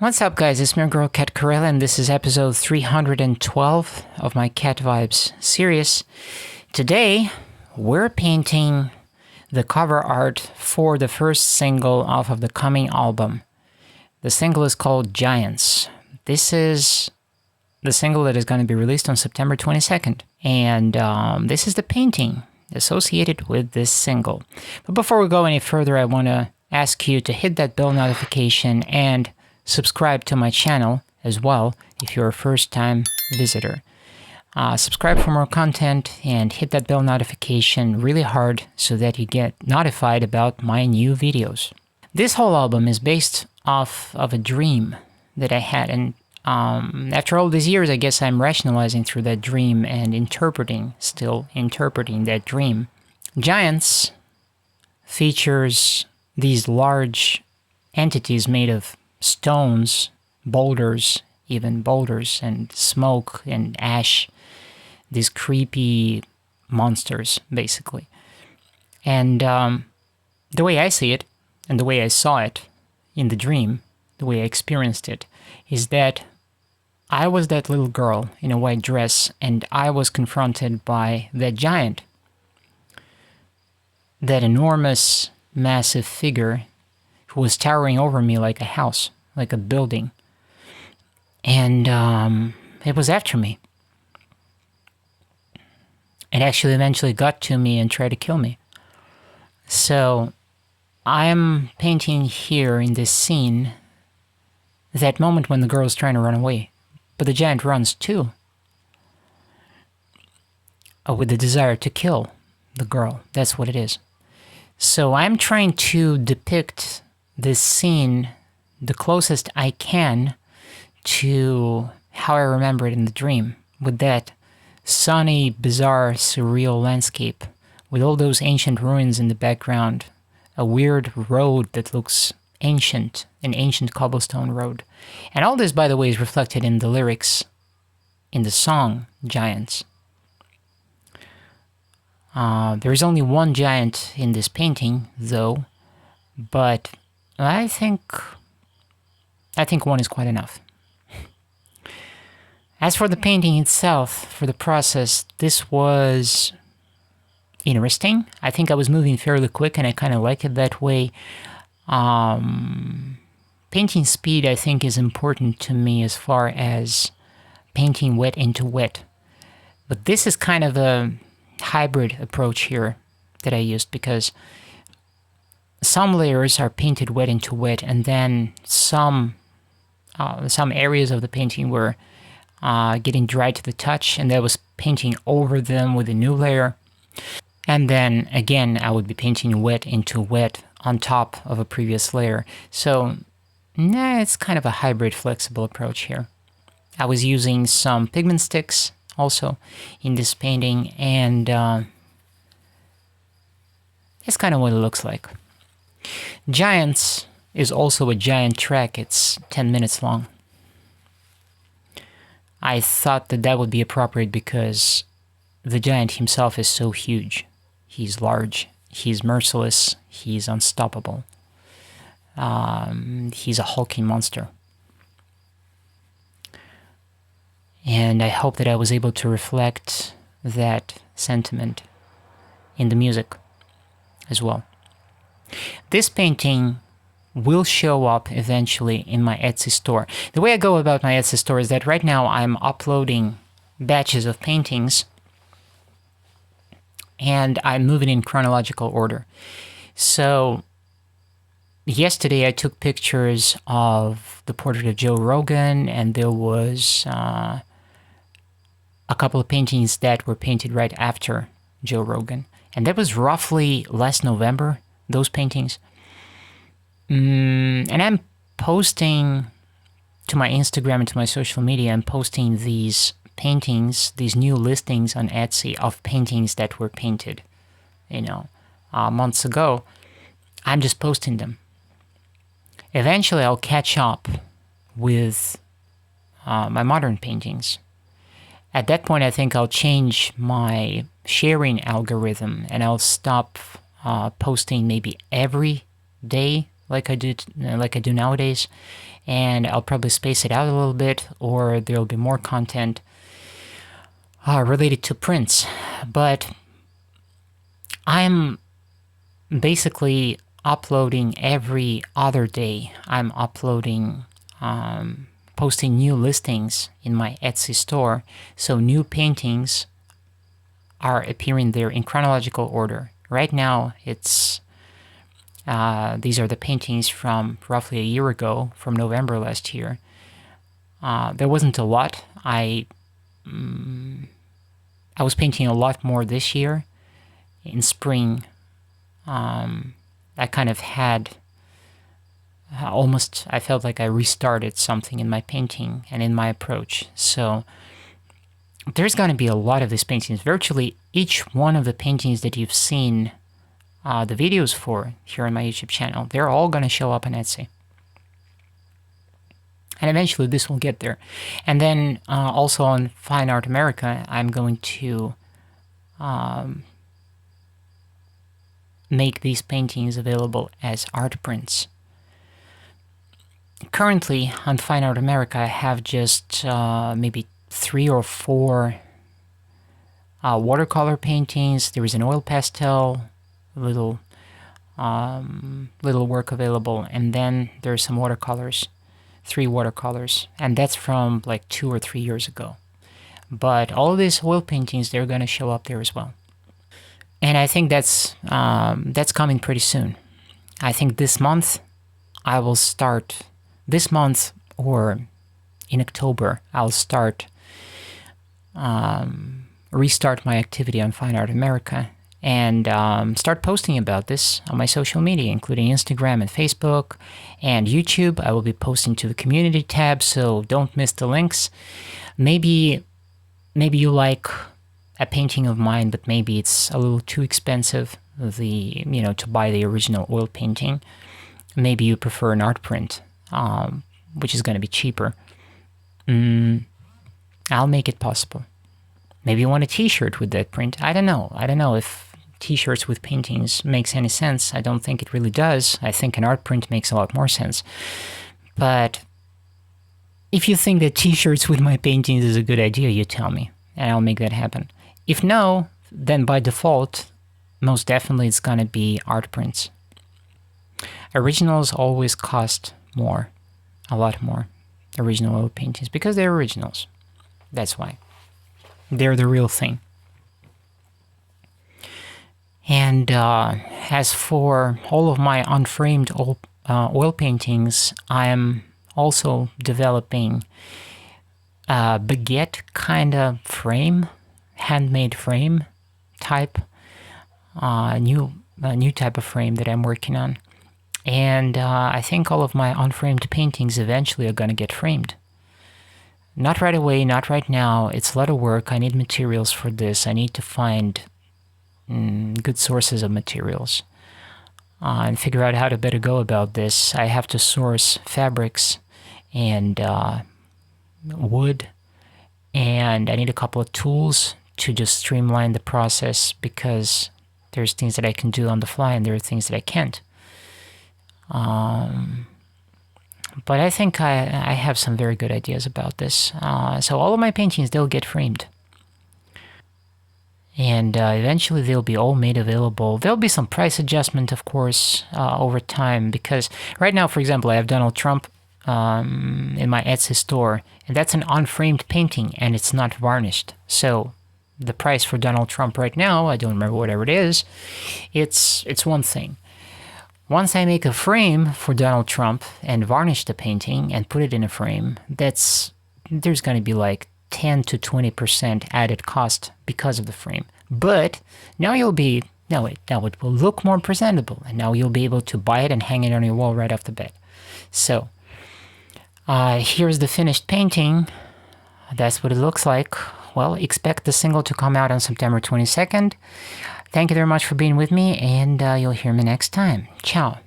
What's up, guys? It's my girl Cat Corelli, and this is episode 312 of my Cat Vibes series. Today, we're painting the cover art for the first single off of the coming album. The single is called Giants. This is the single that is going to be released on September 22nd, and this is the painting associated with this single. But before we go any further, I want to ask you to hit that bell notification and subscribe to my channel as well if you're a first-time visitor. Subscribe for more content and hit that bell notification really hard so that you get notified about my new videos. This whole album is based off of a dream that I had, and after all these years, I guess I'm rationalizing through that dream and still interpreting that dream. Giants features these large entities made of stones, boulders, even boulders, and smoke and ash, these creepy monsters, basically. And the way I see it, and the way I saw it in the dream, the way I experienced it, is that I was that little girl in a white dress, and I was confronted by that giant, that enormous, massive figure who was towering over me like a house, like a building. And it was after me. It actually eventually got to me and tried to kill me. So I'm painting here in this scene that moment when the girl is trying to run away. But the giant runs too, with the desire to kill the girl. That's what it is. So I'm trying to depict this scene the closest I can to how I remember it in the dream, with that sunny, bizarre, surreal landscape, with all those ancient ruins in the background, a weird road that looks ancient, an ancient cobblestone road. And all this, by the way, is reflected in the lyrics in the song Giants. There is only one giant in this painting, though, but I think one is quite enough. As for the painting itself, for the process, this was interesting. I think I was moving fairly quick, and I kind of like it that way. Painting speed, I think, is important to me as far as painting wet into wet. But this is kind of a hybrid approach here that I used, because some layers are painted wet into wet, and then some areas of the painting were getting dry to the touch, and I was painting over them with a new layer. And then again, I would be painting wet into wet on top of a previous layer. So it's kind of a hybrid, flexible approach here. I was using some pigment sticks also in this painting, and it's kind of what it looks like. Giants is also a giant track. It's 10 minutes long. I thought that would be appropriate because the giant himself is so huge. He's large, he's merciless, he's unstoppable. He's a hulking monster. And I hope that I was able to reflect that sentiment in the music as well. This painting will show up eventually in my Etsy store. The way I go about my Etsy store is that right now I'm uploading batches of paintings, and I'm moving in chronological order. So yesterday I took pictures of the portrait of Joe Rogan, and there was a couple of paintings that were painted right after Joe Rogan. And that was roughly last November, those paintings. And I'm posting to my Instagram and to my social media, I'm posting these paintings, these new listings on Etsy of paintings that were painted, months ago. I'm just posting them. Eventually I'll catch up with my modern paintings. At that point, I think I'll change my sharing algorithm, and I'll stop posting maybe every day, like I do nowadays, and I'll probably space it out a little bit, or there'll be more content related to prints. But I'm basically uploading every other day. I'm uploading, posting new listings in my Etsy store, so new paintings are appearing there in chronological order. Right now, it's these are the paintings from roughly a year ago, from November last year. There wasn't a lot. I was painting a lot more this year. In spring, I kind of had almost, I felt like I restarted something in my painting and in my approach. So there's going to be a lot of these paintings. Virtually each one of the paintings that you've seen the videos for here on my YouTube channel, they're all going to show up on Etsy. And eventually this will get there. And then also on Fine Art America, I'm going to make these paintings available as art prints. Currently on Fine Art America, I have just maybe 3 or 4 watercolor paintings. There is an oil pastel, little work available, and then there's some watercolors, 3 watercolors, and that's from like 2 or 3 years ago. But all of these oil paintings, they're going to show up there as well. And I think that's coming pretty soon. I think this month I will start, this month or in October, I'll start, restart my activity on Fine Art America and start posting about this on my social media, including Instagram and Facebook and YouTube. I will be posting to the community tab, so don't miss the links. Maybe you like a painting of mine, but maybe it's a little too expensive, to buy the original oil painting. Maybe you prefer an art print, which is going to be cheaper. I'll make it possible. Maybe you want a t-shirt with that print. I don't know. I don't know if t-shirts with paintings makes any sense. I don't think it really does. I think an art print makes a lot more sense. But if you think that t-shirts with my paintings is a good idea, you tell me, and I'll make that happen. If no, then by default, most definitely it's gonna be art prints. Originals always cost more, a lot more, original oil paintings, because they're originals. That's why. They're the real thing. And as for all of my unframed oil paintings, I am also developing a baguette kind of frame, handmade frame type, new type of frame that I'm working on. And I think all of my unframed paintings eventually are going to get framed. Not right away, not right now. It's a lot of work. I need materials for this. I need to find good sources of materials and figure out how to better go about this. I have to source fabrics and wood, and I need a couple of tools to just streamline the process, because there's things that I can do on the fly and there are things that I can't. But I think I have some very good ideas about this. So all of my paintings, they'll get framed. And eventually they'll be all made available. There'll be some price adjustment, of course, over time, because right now, for example, I have Donald Trump in my Etsy store, and that's an unframed painting, and it's not varnished. So the price for Donald Trump right now, I don't remember whatever it is, it's one thing. Once I make a frame for Donald Trump and varnish the painting and put it in a frame, there's going to be like 10 to 20% added cost because of the frame. But now now it will look more presentable, and now you'll be able to buy it and hang it on your wall right off the bat. So here's the finished painting. That's what it looks like. Well, expect the single to come out on September 22nd. Thank you very much for being with me, and you'll hear me next time. Ciao.